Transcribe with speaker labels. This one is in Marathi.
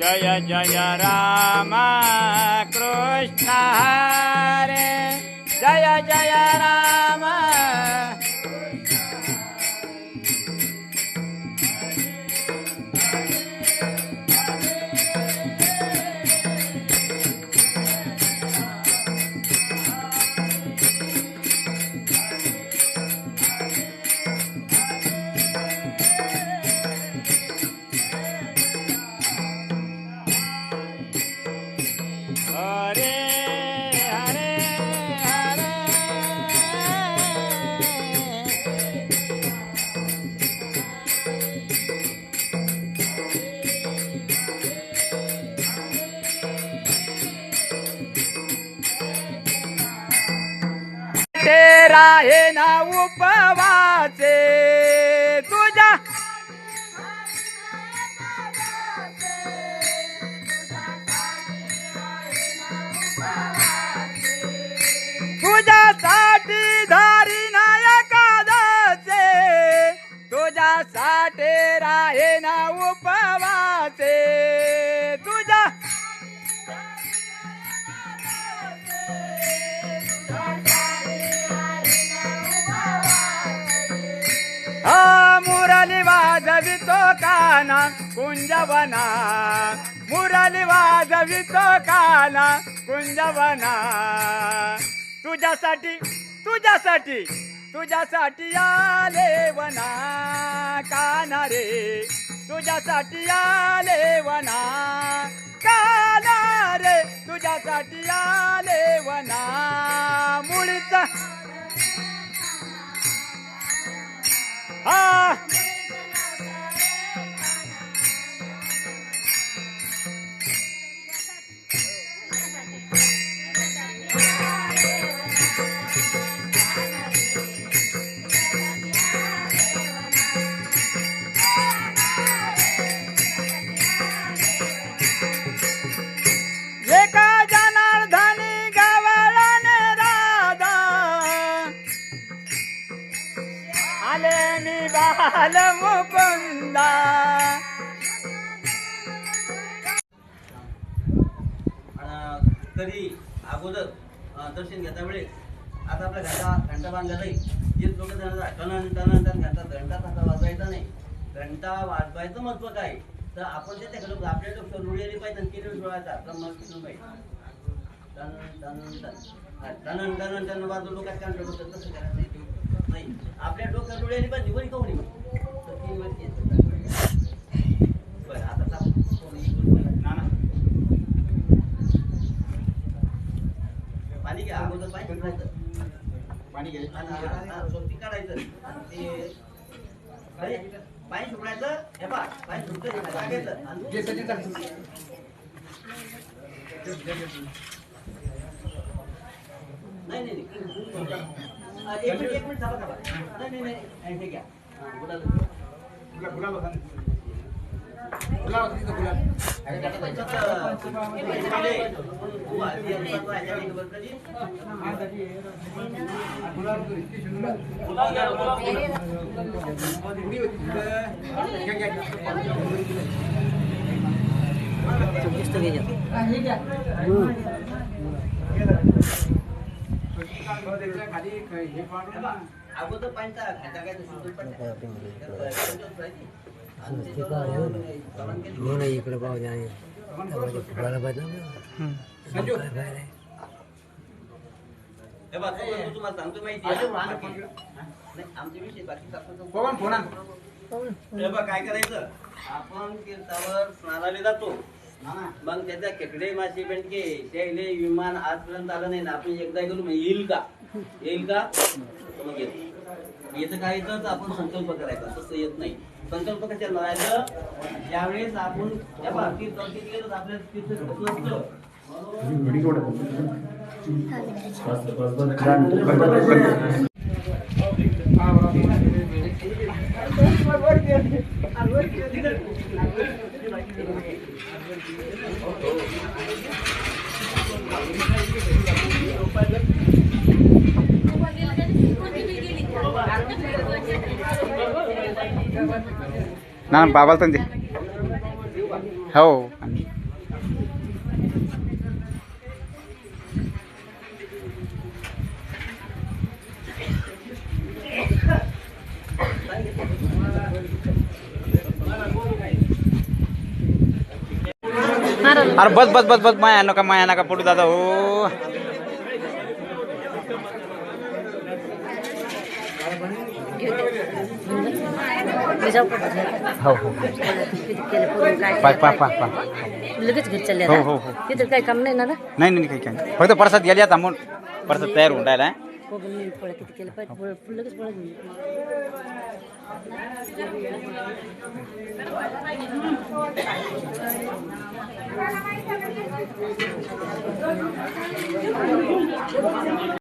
Speaker 1: जय जय राम कृष्ण हरे जय जय राम हरे हरे हरे तेरा हे ना उपवासे तुझ्या तुझ्यासाठी धारी नायकादसे तुझ्यासाठी राहे ना उपवासे तुझ्या मुरली वाजवितो काना कुंजवना मुरली वाजवितो काना कुंजवना तुझ्यासाठी तुझ्यासाठी तुझ्यासाठी आले वना काना रे तुझ्यासाठी आले वना काना रे तुझ्यासाठी आले वना मुळीचा हा एका जनार्दनी गवळणे राधा आले मी बाल मुकुंदा
Speaker 2: कधी अगोदर दर्शन घेता वेळेस आता आपल्या घंटा बांधला नाही जे लोक टन टन टन घंटा तसा वाजवायचा नाही घंटा वाजवायचं महत्व काय तर आपण ते लोक आपल्या लोक रुळी पाहिजे किती जोडायचा तर मग किती पाहिजे टन टन टन टन टन टन वाजवून लोकांचं काम करतात तसं करायचं नाही आपल्या डोक्यात रुळी पाहिजे वरी कवडी तर 3 वर्ष येतात बरं आता पाणी घ्या अगोदर पाणी सुटायचं पाणी घ्यायचं सोबती काढायचं ते पाणी सुटायचं हे पहा पाणी सुटतं टाकायचं नाही नाही एक मिनिट थांबा नाही नाही नाही हे घ्या गुलाब अगोदर पाणी
Speaker 3: इकडे पाहू द्या फुलाला पाहिजे
Speaker 2: तुम्हाला सांगतो माहिती आमच्या विषयी बाकी काय करायचं आपण तीर्थावर स्नानाला जातो मग त्याच्या खेकडे मासे बेंडके त्याले विमान आजपर्यंत आलं नाही ना आपण एकदा गेलो येईल का मग येतं काय तर आपण संकल्प करायचा तसं येत नाही संकल्प कशा लावायचं ज्यावेळेस आपण त्या बाबतीत आपल्या तिथं
Speaker 1: ना बाबाला तर हो
Speaker 4: अरे बस बस बस बस माया नका पडू दादा हो. हो हो
Speaker 5: लगेच घरी चालले
Speaker 4: हो हो हो
Speaker 5: तिथं काही काम नाही ना
Speaker 4: नाही नाही काही काही फक्त प्रसाद गेले आता म्हणून प्रसाद तयार होऊन राहिला.
Speaker 5: हो पण किती केलं पाहिजे लगेच पळत